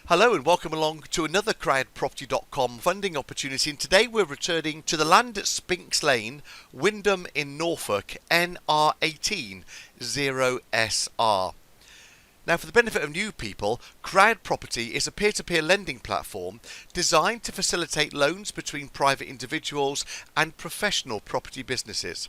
Hello and welcome along to another CrowdProperty.com funding opportunity, and today we're returning to the land at Spinks Lane, Wyndham in Norfolk, NR18 0SR. Now, for the benefit of new people, CrowdProperty is a peer-to-peer lending platform designed to facilitate loans between private individuals and professional property businesses.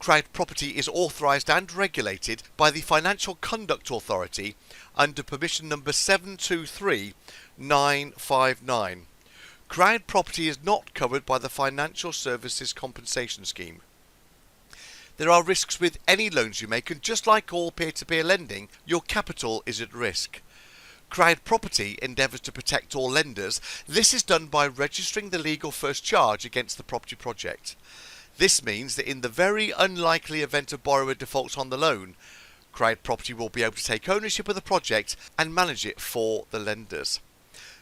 CrowdProperty is authorised and regulated by the Financial Conduct Authority under permission number 723959. CrowdProperty is not covered by the Financial Services Compensation Scheme. There are risks with any loans you make, and just like all peer-to-peer lending, your capital is at risk. CrowdProperty endeavours to protect all lenders. This is done by registering the legal first charge against the property project. This means that in the very unlikely event a borrower defaults on the loan, CrowdProperty will be able to take ownership of the project and manage it for the lenders.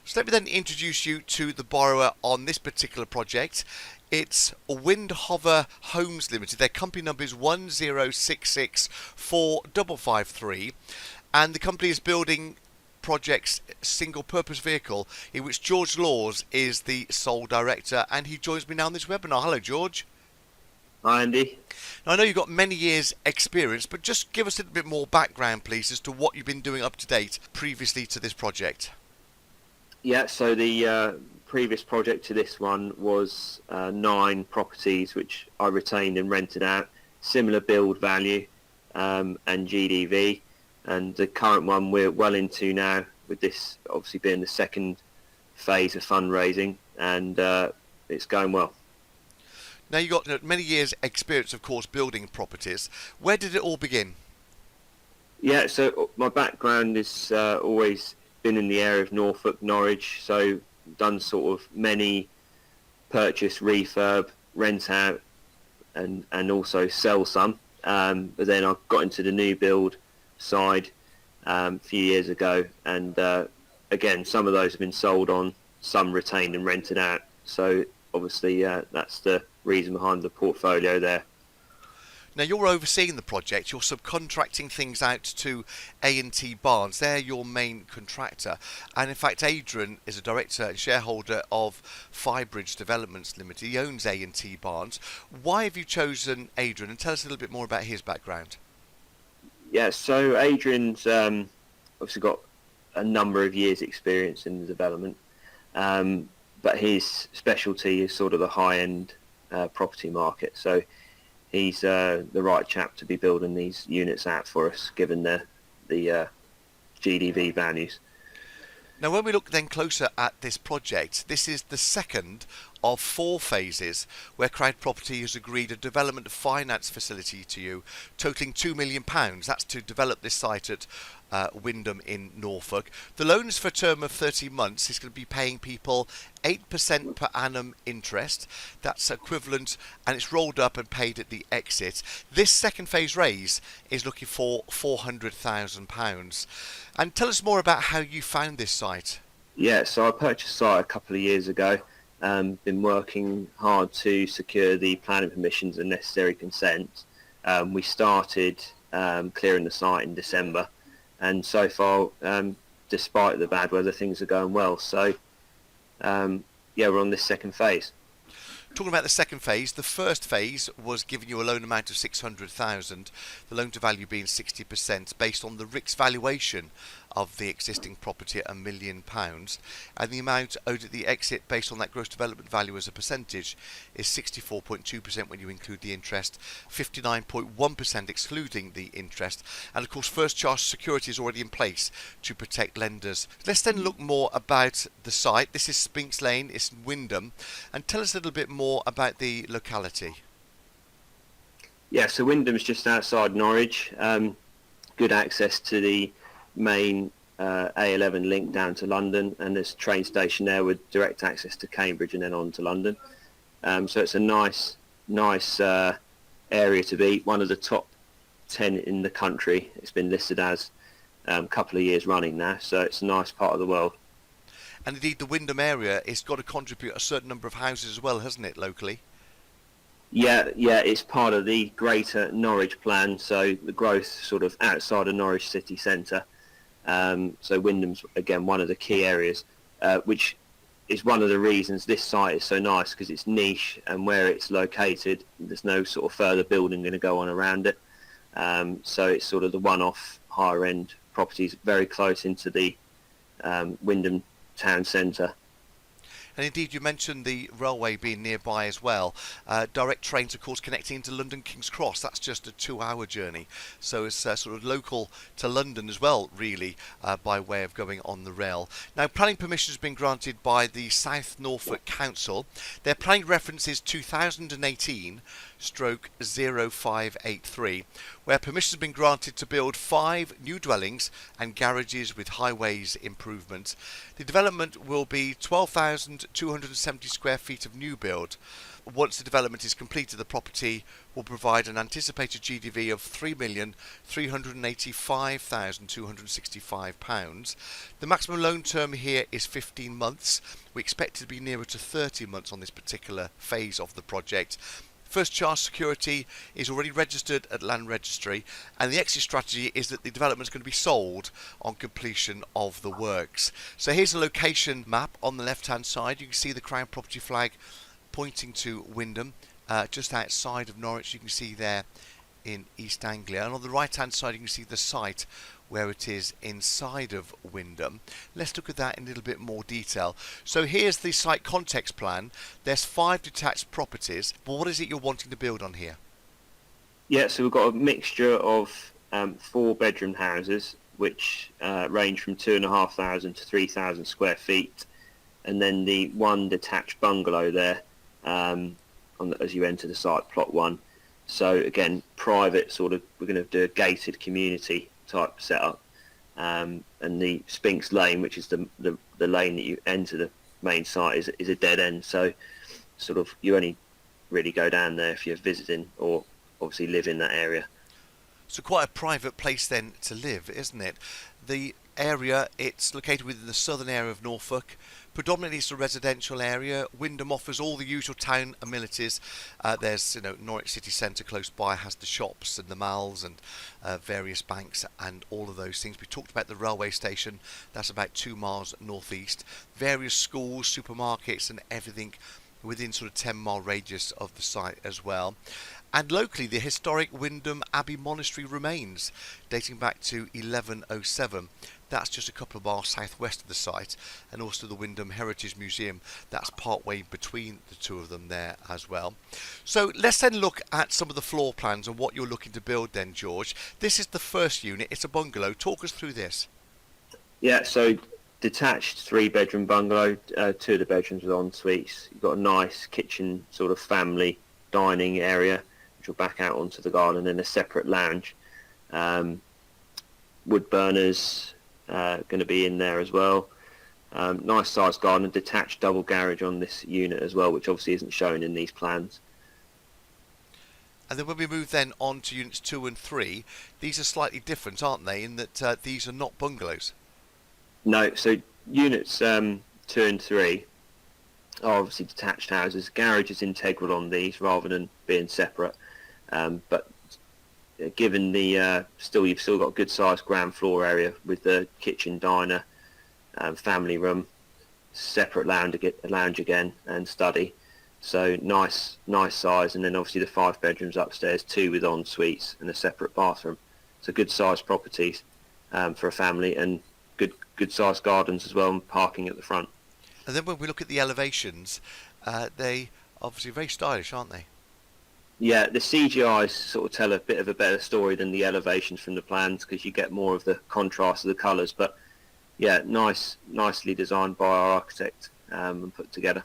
So let me then introduce you to the borrower on this particular project. It's Windhover Homes Limited. Their company number is 1066453, and the company is building project's single purpose vehicle in which George Laws is the sole director, and he joins me now on this webinar. Hello, George. Hi, Andy. Now, I know you've got many years experience, but just give us a little bit more background, please, as to what you've been doing up to date previously to this project. Yeah, so the previous project to this one was 9 properties which I retained and rented out, similar build value and GDV, and the current one we're well into now, with this obviously being the second phase of fundraising, and it's going well. Now, you've got many years experience, of course, building properties. Where did it all begin? Yeah, so my background is always been in the area of Norfolk, Norwich, so done sort of many purchase, refurb, rent out, and also sell some. But then I got into the new build side a few years ago, and again, some of those have been sold on, some retained and rented out. So obviously that's the reason behind the portfolio there. Now, you're overseeing the project, you're subcontracting things out to A&T Barnes. They're your main contractor. And in fact, Adrian is a director and shareholder of Firebridge Developments Limited. He owns A&T Barnes. Why have you chosen Adrian? And tell us a little bit more about his background. Yeah, so Adrian's obviously got a number of years experience in the development, but his specialty is sort of the high-end property market. So he's the right chap to be building these units out for us, given the GDV values. Now, when we look then closer at this project, this is the second of 4 phases where CrowdProperty has agreed a development finance facility to you, totaling £2 million. That's to develop this site at Wyndham in Norfolk. The loan is for a term of 30 months. It's going to be paying people 8% per annum interest. That's equivalent, and it's rolled up and paid at the exit. This second phase raise is looking for £400,000. And tell us more about how you found this site. Yeah, so I purchased the site a couple of years ago. Been working hard to secure the planning permissions and necessary consent. We started clearing the site in December, and so far, despite the bad weather, things are going well. So, yeah, we're on this second phase. Talking about the second phase, the first phase was giving you a loan amount of 600,000, the loan to value being 60% based on the RICS valuation of the existing property at £1 million, and the amount owed at the exit based on that gross development value as a percentage is 64.2% when you include the interest, 59.1% excluding the interest, and of course first charge security is already in place to protect lenders. Let's then look more about the site. This is Spinks Lane, it's in Wyndham, and tell us a little bit more about the locality. Yeah, so Wyndham's just outside Norwich. Good access to the main A11 link down to London, and there's a train station there with direct access to Cambridge and then on to London. So it's a nice area to be. One of the top 10 in the country. It's been listed as a couple of years running now, so it's a nice part of the world. And indeed, the Wyndham area has got to contribute a certain number of houses as well, hasn't it, locally? Yeah, it's part of the greater Norwich plan, so the growth sort of outside of Norwich city centre. So Wyndham's, again, one of the key areas, which is one of the reasons this site is so nice, because it's niche, and where it's located, there's no sort of further building going to go on around it. So it's sort of the one-off higher-end properties, very close into the Wyndham town centre. And indeed, you mentioned the railway being nearby as well. Direct trains, of course, connecting into London King's Cross. That's just a 2-hour journey. So it's sort of local to London as well, really, by way of going on the rail. Now, planning permission has been granted by the South Norfolk Council. Their planning reference is 2018/0583, where permission has been granted to build 5 new dwellings and garages with highways improvements. The development will be 12,270 square feet of new build. Once the development is completed, the property will provide an anticipated GDV of £3,385,265. The maximum loan term here is 15 months. We expect it to be nearer to 30 months on this particular phase of the project. First charge security is already registered at Land Registry, and the exit strategy is that the development is going to be sold on completion of the works. So here's a location map on the left hand side. You can see the CrowdProperty flag pointing to Wyndham, just outside of Norwich. You can see there in East Anglia, and on the right hand side you can see the site where it is inside of Wyndham. Let's look at that in a little bit more detail. So here's the site context plan. There's 5 detached properties, but what is it you're wanting to build on here? Yeah, so we've got a mixture of 4-bedroom houses, which range from 2,500 to 3,000 square feet, and then the 1 detached bungalow there as you enter the site, plot 1. So again, private sort of, we're going to do a gated community type setup, and the Spinks lane, which is the lane that you enter the main site, is a dead end. So sort of you only really go down there if you're visiting or obviously live in that area. So quite a private place then to live, isn't it? The area, it's located within the southern area of Norfolk. Predominantly it's a residential area. Wyndham offers all the usual town amenities. There's, Norwich city centre close by has the shops and the malls and various banks and all of those things. We talked about the railway station. That's about 2 miles northeast. Various schools, supermarkets and everything within sort of 10-mile radius of the site as well. And locally, the historic Wyndham Abbey Monastery remains, dating back to 1107. That's just a couple of miles southwest of the site, and also the Wyndham Heritage Museum. That's partway between the two of them there as well. So let's then look at some of the floor plans and what you're looking to build then, George. This is the first unit. It's a bungalow. Talk us through this. Yeah, so detached 3-bedroom bungalow, 2 of the bedrooms with en suites. You've got a nice kitchen sort of family dining area, which will back out onto the garden, and a separate lounge. Wood burners going to be in there as well. Nice sized garden, detached double garage on this unit as well, which obviously isn't shown in these plans. And then when we move then on to units 2 and 3, these are slightly different, aren't they, in that these are not bungalows? No, so units 2 and 3 are obviously detached houses. Garage is integral on these rather than being separate. But given the you've still got a good sized ground floor area with the kitchen, diner, family room, separate lounge again, and study. So nice size, and then obviously the 5 bedrooms upstairs, 2 with en suites and a separate bathroom. So good sized properties for a family, and good sized gardens as well, and parking at the front. And then when we look at the elevations, they obviously very stylish, aren't they? Yeah, the CGIs sort of tell a bit of a better story than the elevations from the plans, because you get more of the contrast of the colours. But yeah, nicely designed by our architect and put together.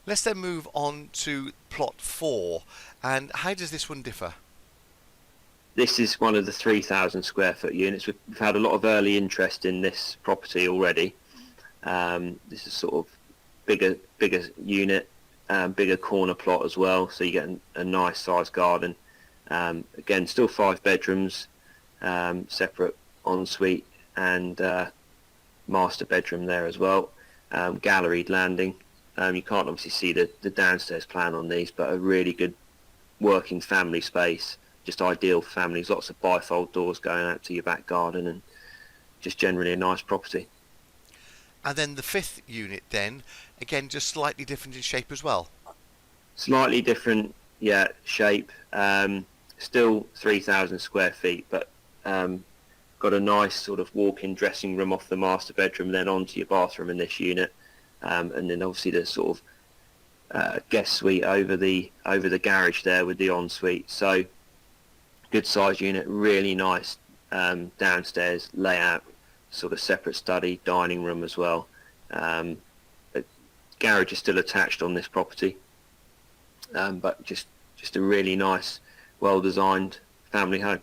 Let's then move on to plot 4. And how does this one differ? This is one of the 3,000 square foot units. We've had a lot of early interest in this property already. This is sort of bigger unit, bigger corner plot as well, so you get a nice sized garden. Again, still 5 bedrooms, separate ensuite and master bedroom there as well. Galleried landing. You can't obviously see the downstairs plan on these, but a really good working family space, just ideal for families. Lots of bifold doors going out to your back garden, and just generally a nice property. And then the fifth unit then, again, just slightly different in shape as well. Slightly different, yeah, shape. Still 3,000 square feet, but got a nice sort of walk-in dressing room off the master bedroom, then onto your bathroom in this unit, and then obviously the sort of guest suite over the garage there with the ensuite. So good sized unit, really nice downstairs layout, sort of separate study, dining room as well. The garage is still attached on this property, but just a really nice, well-designed family home.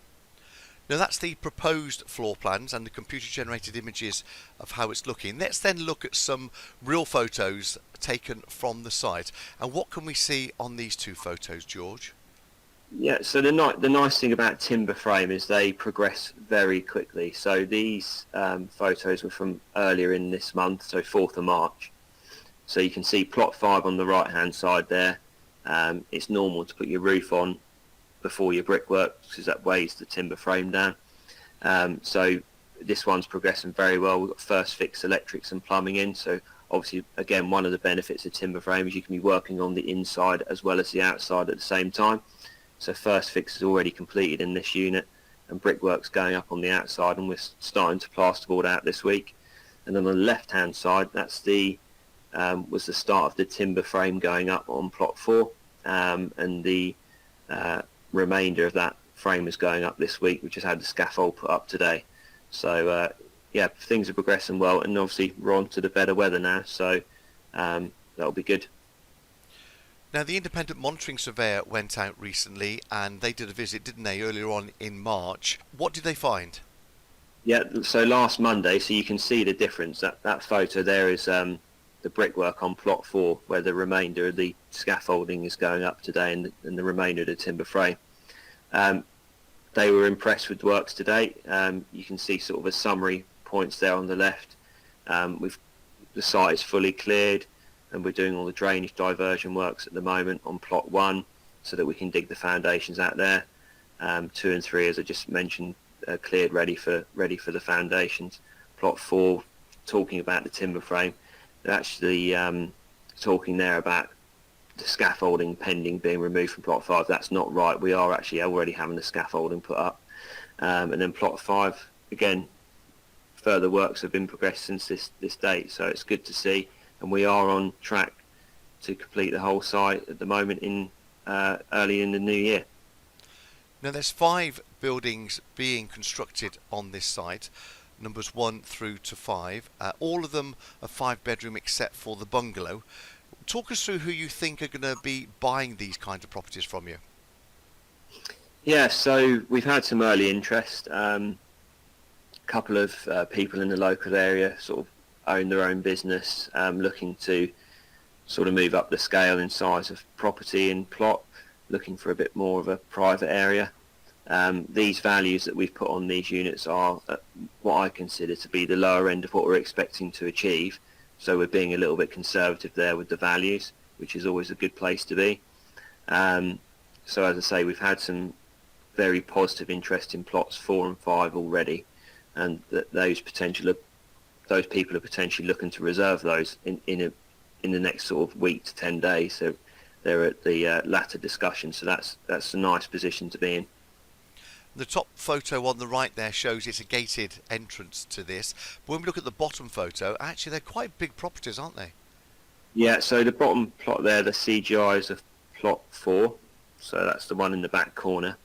Now that's the proposed floor plans and the computer-generated images of how it's looking. Let's then look at some real photos taken from the site. And what can we see on these two photos, George? Yeah, so the nice thing about timber frame is they progress very quickly. So these photos were from earlier in this month, so 4th of March. So you can see plot 5 on the right-hand side there. It's normal to put your roof on before your brickwork because that weighs the timber frame down. So this one's progressing very well. We've got first fix electrics and plumbing in. So obviously, again, one of the benefits of timber frame is you can be working on the inside as well as the outside at the same time. So first fix is already completed in this unit, and brickwork's going up on the outside, and we're starting to plasterboard out this week. And then on the left-hand side, that's was the start of the timber frame going up on plot 4, and the remainder of that frame is going up this week. We just had the scaffold put up today. So yeah, things are progressing well, and obviously we're on to the better weather now, so that'll be good. Now, the independent monitoring surveyor went out recently and they did a visit, didn't they, earlier on in March. What did they find? Yeah, so last Monday, so you can see the difference. That photo there is the brickwork on plot 4, where the remainder of the scaffolding is going up today, and the remainder of the timber frame. They were impressed with the works to date. You can see sort of a summary points there on the left. The site is fully cleared, and we're doing all the drainage diversion works at the moment on plot 1 so that we can dig the foundations out there. 2 and 3, as I just mentioned, cleared, ready for the foundations. Plot 4, talking about the timber frame, they're actually talking there about the scaffolding pending being removed from plot 5. That's not right. We are actually already having the scaffolding put up. And then plot 5, again, further works have been progressed since this date, so it's good to see. And we are on track to complete the whole site at the moment in early in the new year. Now, there's 5 buildings being constructed on this site, numbers 1 through to 5. All of them are 5-bedroom except for the bungalow. Talk us through who you think are going to be buying these kinds of properties from you. Yeah, so we've had some early interest. A couple of people in the local area sort of own their own business, looking to sort of move up the scale in size of property and plot, looking for a bit more of a private area. These values that we've put on these units are what I consider to be the lower end of what we're expecting to achieve. So we're being a little bit conservative there with the values, which is always a good place to be. So as I say, we've had some very positive interest in plots 4 and 5 already, and those people are potentially looking to reserve those in the next sort of week to 10 days. So they're at the latter discussion. So that's a nice position to be in. The top photo on the right there shows it's a gated entrance to this. But when we look at the bottom photo, actually they're quite big properties, aren't they? Yeah, so the bottom plot there, the CGI is of plot 4. So that's the one in the back corner.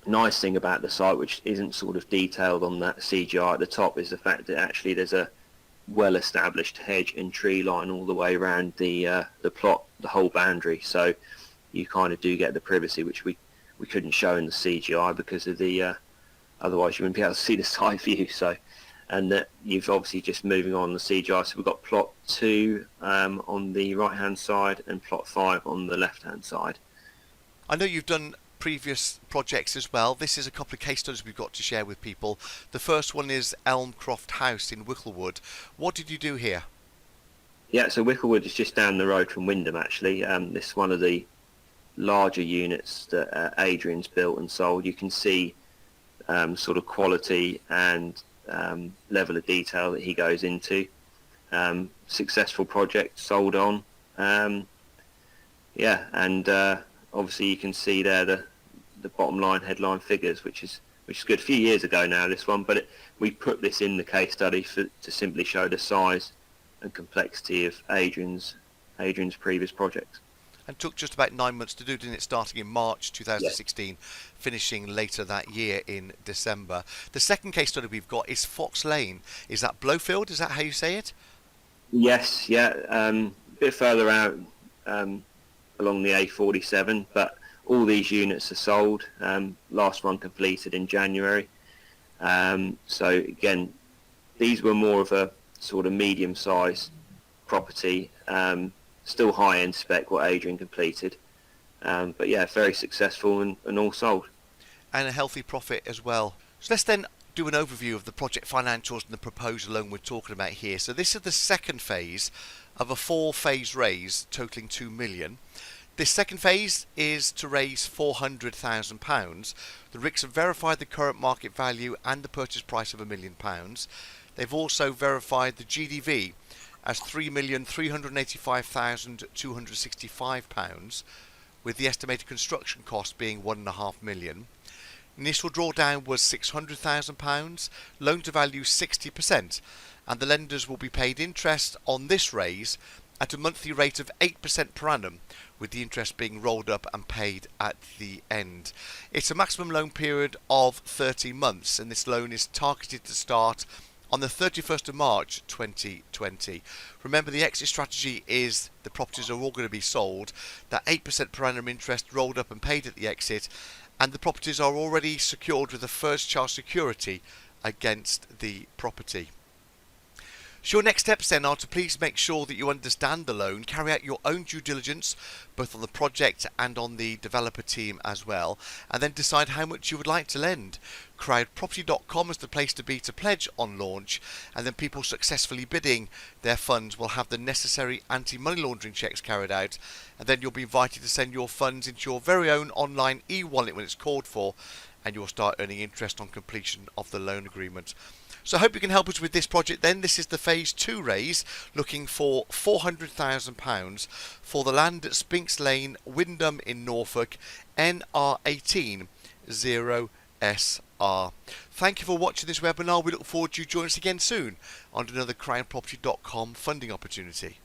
Nice thing about the site, which isn't sort of detailed on that CGI at the top, is the fact that actually there's a well-established hedge and tree line all the way around the plot, the whole boundary. So you kind of do get the privacy, which we couldn't show in the CGI because of the otherwise you wouldn't be able to see the side view. So, and that you've obviously just moving on the CGI. So we've got plot 2 on the right-hand side and plot 5 on the left-hand side. I know you've done previous projects as well. This is a couple of case studies we've got to share with people. The first one is Elmcroft House in Wicklewood. What did you do here? Yeah, so Wicklewood is just down the road from Wyndham actually. This is one of the larger units that Adrian's built and sold. You can see sort of quality and level of detail that he goes into. Successful project, sold on. And obviously you can see there the bottom line headline figures, which is good. A few years ago now, this one, but we put this in the case study to simply show the size and complexity of Adrian's previous projects. And took just about 9 months to do, didn't it? Starting in March 2016, yeah. Finishing later that year in December. The second case study we've got is Fox Lane. Is that Blowfield? Is that how you say it? Yes, yeah. A bit further out along the A47, but all these units are sold. Last one completed in January. So again, these were more of a sort of medium-sized property. Still high-end spec what Adrian completed. But yeah, very successful and all sold. And a healthy profit as well. So let's then do an overview of the project financials and the proposed loan we're talking about here. So this is the second phase of a 4-phase raise totaling £2 million. This second phase is to raise £400,000. The RICS have verified the current market value and the purchase price of £1 million. They've also verified the GDV as £3,385,265, with the estimated construction cost being £1.5 million. Initial drawdown was £600,000, loan to value 60%, and the lenders will be paid interest on this raise at a monthly rate of 8% per annum, with the interest being rolled up and paid at the end. It's a maximum loan period of 30 months, and this loan is targeted to start on the 31st of March 2020. Remember, the exit strategy is the properties are all going to be sold, that 8% per annum interest rolled up and paid at the exit, and the properties are already secured with a first charge security against the property. So your next steps then are to please make sure that you understand the loan, carry out your own due diligence, both on the project and on the developer team as well, and then decide how much you would like to lend. CrowdProperty.com is the place to be to pledge on launch, and then people successfully bidding their funds will have the necessary anti-money laundering checks carried out, and then you'll be invited to send your funds into your very own online e-wallet when it's called for, and you'll start earning interest on completion of the loan agreement. So I hope you can help us with this project then. This is the Phase 2 raise, looking for £400,000 for the land at Spinks Lane, Wyndham in Norfolk, NR18 0SR. Thank you for watching this webinar. We look forward to you joining us again soon on another CrowdProperty.com funding opportunity.